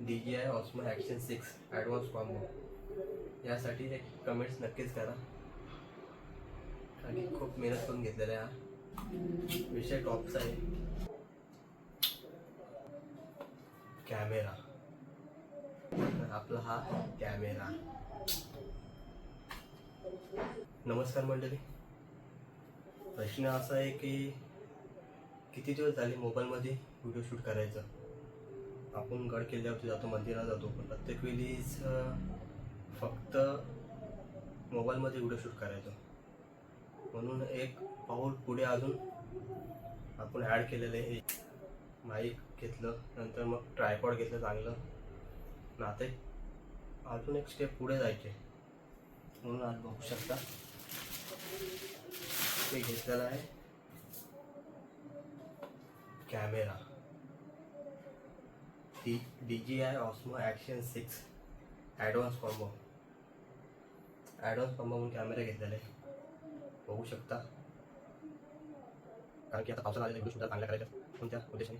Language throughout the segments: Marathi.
DJI Osmo Action 6 advance combo यासाठी एक कमेंट्स नक्कीच करा, आणि खूप मेहनत करून घेतलेला आहे. हा विषय टॉपचा आहे. कॅमेरा, आपला हा कॅमेरा. नमस्कार मंडळी. प्रश्न असा आहे की किती दिवस झाले मोबाईलमध्ये व्हिडिओ शूट करायचं. आपण गड किल्ल्यावरती जातो, मंदिरात जातो, पण प्रत्येक वेळीच फक्त मोबाईलमध्ये व्हिडिओ शूट करायचो. म्हणून एक पाऊल पुढे अजून आपण ॲड केलेलं आहे. माईक घेतलं, नंतर मग ट्रायपॉड घेतलं चांगलं. नाते अजून एक स्टेप पुढे जायचे, म्हणून आज बघू शकता ते घेतलेलं आहे camera. DJI Osmo Action 6 advance combo म्हणून कॅमेरा घेतलेला आहे. बघू शकता, कारण की आता पावसाळा आलेला व्हिडिओ सुद्धा चांगल्या करायच्या कोणत्या उद्देशाने.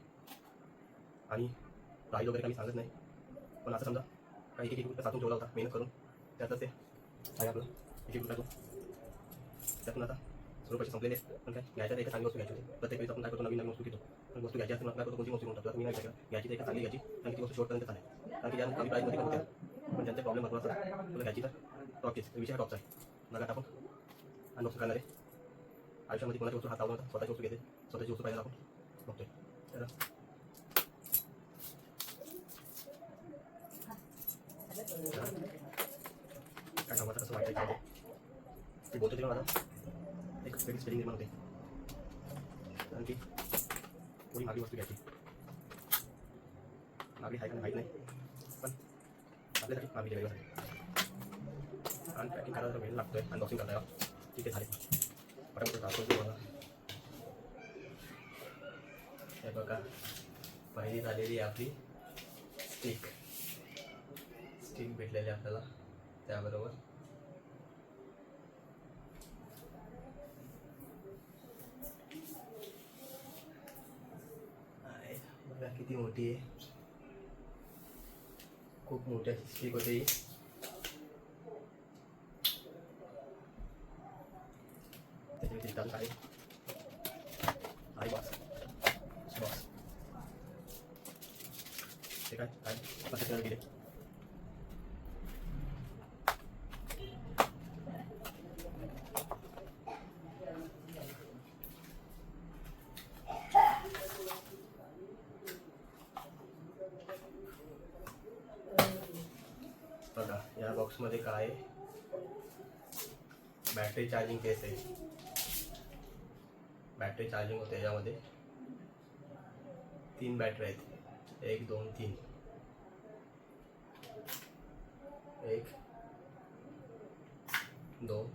आणि प्राईज वगैरे काही सांगत नाही, पण असं समजा काही एक रुपया साचून ठेवला होता मेहनत करून, त्यातच ते आहे आपलं एक रुपया. त्यातून आता सर्व पैसे संपलेले आहेत. पण काय घ्यायच्या एका चांगली वस्तू घ्यायची होती. प्रत्येक वेळेस आपण काय करतो, नवीन वस्तू घेतो. पण वस्तू घ्यायची असते आपल्या कोणती वस्तू घेऊन टाकतो. मी नाही घ्यायची तर एका चांगली घ्यायची, कारण ती वस्तू शेवटपर्यंत चालेल. कारण की ज्या कमी प्राईजमध्ये पण होत्या, पण त्यांचा प्रॉब्लेम भरपूर असतात. तुला घ्यायची तर टॉपचीच, विषय टॉपचा आहे. मग आता आपण अनबॉक्सिंग करणार आहे. आयुष्यामध्ये कोणाची वस्तू हात लावून नव्हता, स्वतःची वस्तू घेते. स्वतःची वस्तू पाहिजे आपण बघतोय. तर काय कामाचं कसं वाटायचं आहे ते बोलतो तेव्हा मला एक वेगळी स्पेलिंग निर्माण होते. कारण की कोणी मागली वस्तू घ्यायची, मागली आहे का माहीत नाही, पण आपल्यासाठी मागली वेगळ्यासाठी. आणि पॅकिंग करायला वेळ लागतो आहे. अनबॉक्सिंग करायला ठीक आहे, झाले पटापट दाखवतो मला. हे बघा, पहिली झालेली आपली स्टिक भेटलेली आपल्याला. त्याबरोबर बघा किती मोठी आहे, खूप मोठ्या स्टिक होते ही. त्याच्या आहे बॉस ते काय कसं दिले. बघा या बॉक्समध्ये काय आहे, बॅटरी चार्जिंग केस आहे. बॅटरी चार्जिंग होते याच्यामध्ये. 3 बॅटरी आहेत, 1 2 3. 1 2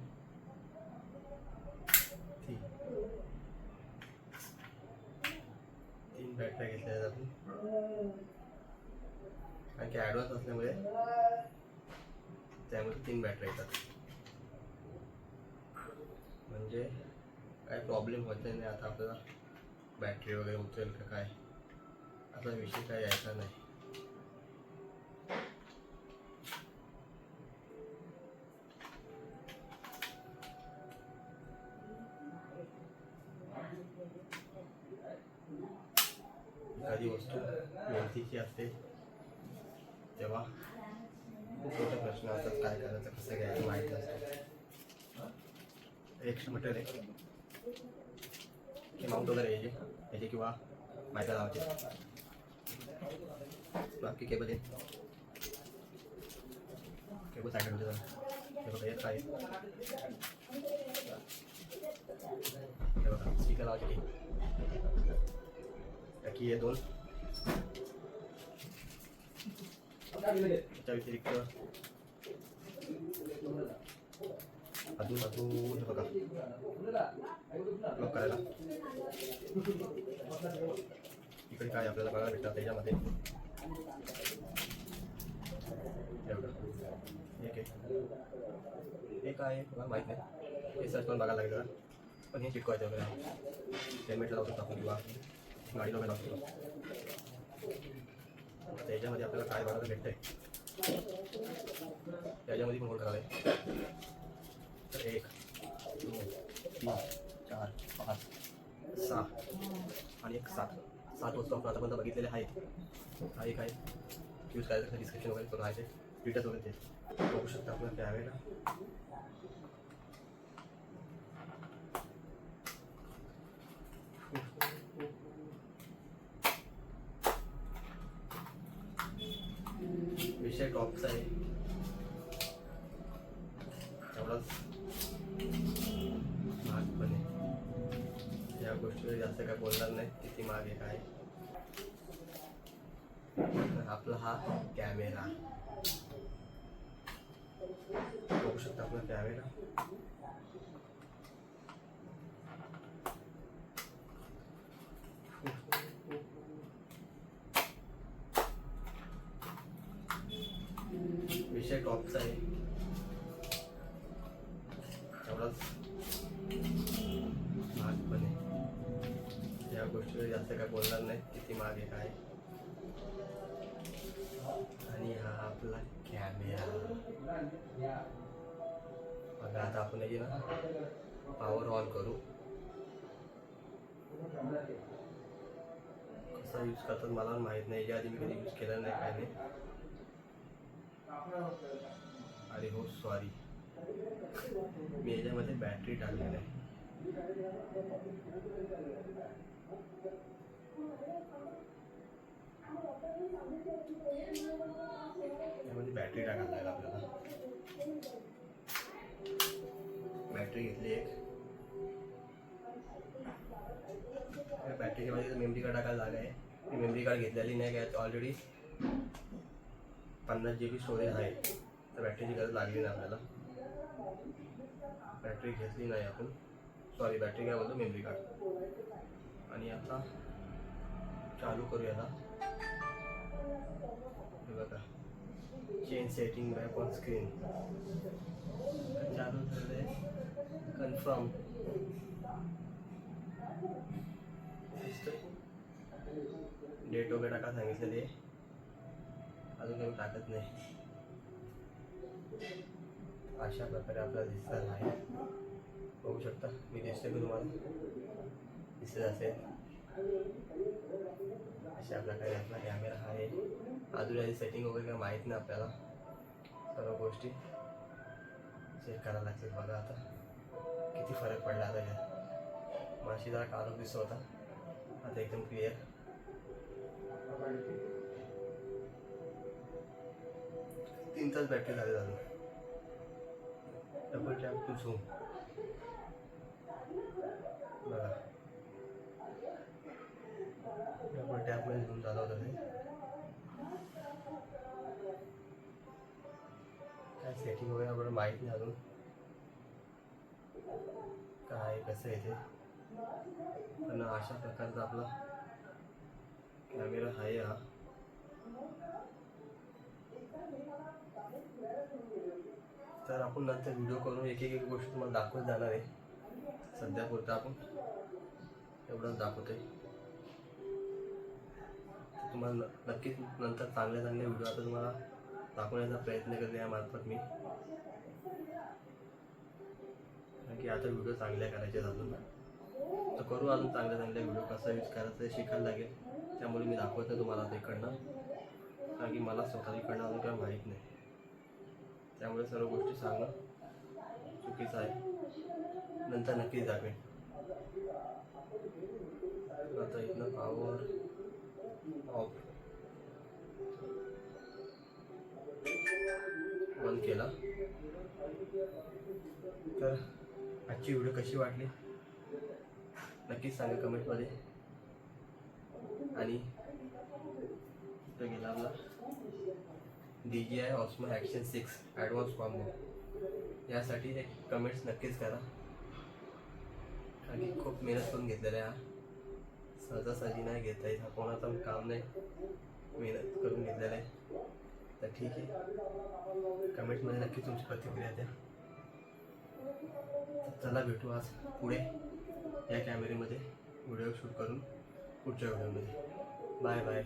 3 बॅटऱ्या घेतल्या आपण, कारण की ॲडव्हान्स असल्यामुळे त्यामध्ये 3 बॅटऱ्या येतात. म्हणजे काय प्रॉब्लेम होत नाही. आता आपल्याला बॅटरी वगैरे उतरेल का काय असा विषय काय यायचा नाही. एखादी वस्तू मेहनतीची असते तेव्हा खूप मोठे प्रश्न असतात, काय करायचं, कसं घ्यायचं माहिती असतं. एक्स्ट्रा मटेरियल आहे की माउंट वगैरे याचे किंवा मायका लावायचे. बाकी केबल आहे, केबल साईड होते. हे बघा येत काय, हे बघा स्पीकर लावायचे की हे 2. त्याच्या व्यतिरिक्त अजून बघा लॉक करायला इकडे काय आपल्याला बघायला भेटतात त्याच्यामध्ये. हे काय मला माहीत नाही, हे सर्च करून बघायला लागेल. पण हे चिटकवायचं वगैरे हेल्मेटला लावू शकतो आपण किंवा गाडीला वगैरे लावू शकतो. आता याच्यामध्ये आपल्याला काय बघायला भेटतंय, याच्यामध्ये पण होल्ड करावं आहे. तर 1 2 3 4 5 6 आणि एक 7 वस्तू आपण आतापर्यंत बघितलेले आहेत. हा एक आहे यूज करायचं, डिस्क्रिप्शन वगैरे करून आहे ते डिटेल्स वगैरे ते बघू शकता आपल्या कॅमेरा. विषय टॉपचा आहे, एवढाच महाग पण आहे. या गोष्टीवर जास्त काय बोलणार नाही, किती महाग आहे काय. आपला हा कॅमेरा बघू शकता आपला कॅमेरा. विषय टॉपचा आहे, एवढाच महाग पण आहे. या गोष्टीवर जास्त काय बोलणार नाही, किती महाग आहे काय. आणि हा आपला कॅमेरा बघा. आता आपण याची ना पॉवर ऑन करू. कसा यूज करतात मला माहीत नाही, याच्या आधी मी कधी यूज केला नाही काय नाही. अरे हो सॉरी, मी याच्यामध्ये बॅटरी टाकलेली आहे. यामध्ये बॅटरी टाकायला लागेल आपल्याला. बॅटरी घेतली एक. बॅटरीच्या मध्ये मेमरी कार्ड टाकायला जागा आहे. मी मेमरी कार्ड घेतलेली नाही काय, ऑलरेडी 50 GB स्टोरेज आहे, तर बॅटरीची गरज लागली नाही आपल्याला. बॅटरी घेतली नाही आपण, सॉरी बॅटरी काय बोलतो, मेमरी कार्ड. आणि आता चालू करूया ना. हे बघा, change setting back on screen चालू झाले. कन्फर्म डेट वगैरे टाका सांगितलेले, अजून काही टाकत नाही. अशा प्रकारे आपल्याला दिसणार आहे, बघू शकता. मी दिसते की तुम्हाला दिसत असेल. अशा प्रकारे आपला कॅमेरा आहे. अजून याची सेटिंग वगैरे काय माहीत नाही आपल्याला, सर्व गोष्टी चेक करायला लागतील. बघा आता किती फरक पडला. आता या माशी जरा काळोख दिसत होता, आता एकदम क्लिअर. तीन तास बॅटरी झाले झालं. डबल टॅप टू झूम बघा, डबल टॅपमध्ये झूम झाला होता ते. काय सेटिंग वगैरे आपल्याला माहीत नाही अजून काय कसं आहे ते, पण अशा प्रकारचा आपला कॅमेरा आहे हा. तर आपण नंतर व्हिडिओ करून एक एक गोष्ट तुम्हाला दाखवत जाणार आहे. सध्या पुरतं आपण एवढंच दाखवतोय. तुम्हाला नक्कीच नंतर चांगले चांगले व्हिडिओ आता तुम्हाला दाखवण्याचा प्रयत्न करते यामार्फत मी, कारण की आता व्हिडिओ चांगल्या करायचे अजून. तर करू अजून चांगले चांगले व्हिडिओ. कसा यूज करायचं ते शिकायला लागेल, त्यामुळे मी दाखवत नाही तुम्हाला तिकडनं, कारण की मला स्वतः इकडनं अजून काय माहीत नाही. त्यामुळे सर्व गोष्टी सांगणं चुकीचं आहे. नंतर नक्कीच दाखवेन. आता इथनं पॉवर ऑफ बंद केला. तर आजची व्हिडिओ कशी वाटली नक्कीच सांगा कमेंटमध्ये. आणि तो गेला आपला DJI Osmo Action 6 advance combo. यासाठी एक कमेंट्स नक्कीच करा, कारण की खूप मेहनत करून घेतलेला आहे हा. सहजासहजी नाही घेता येत, हा कोणाचं काम नाही, मेहनत करून घेतलेला आहे. तर ठीक आहे, कमेंट्समध्ये नक्की तुमची प्रतिक्रिया द्या. चला भेटू आज पुढे या कॅमेऱ्यामध्ये व्हिडिओ शूट करून पुढच्या व्हिडिओमध्ये. Bye bye.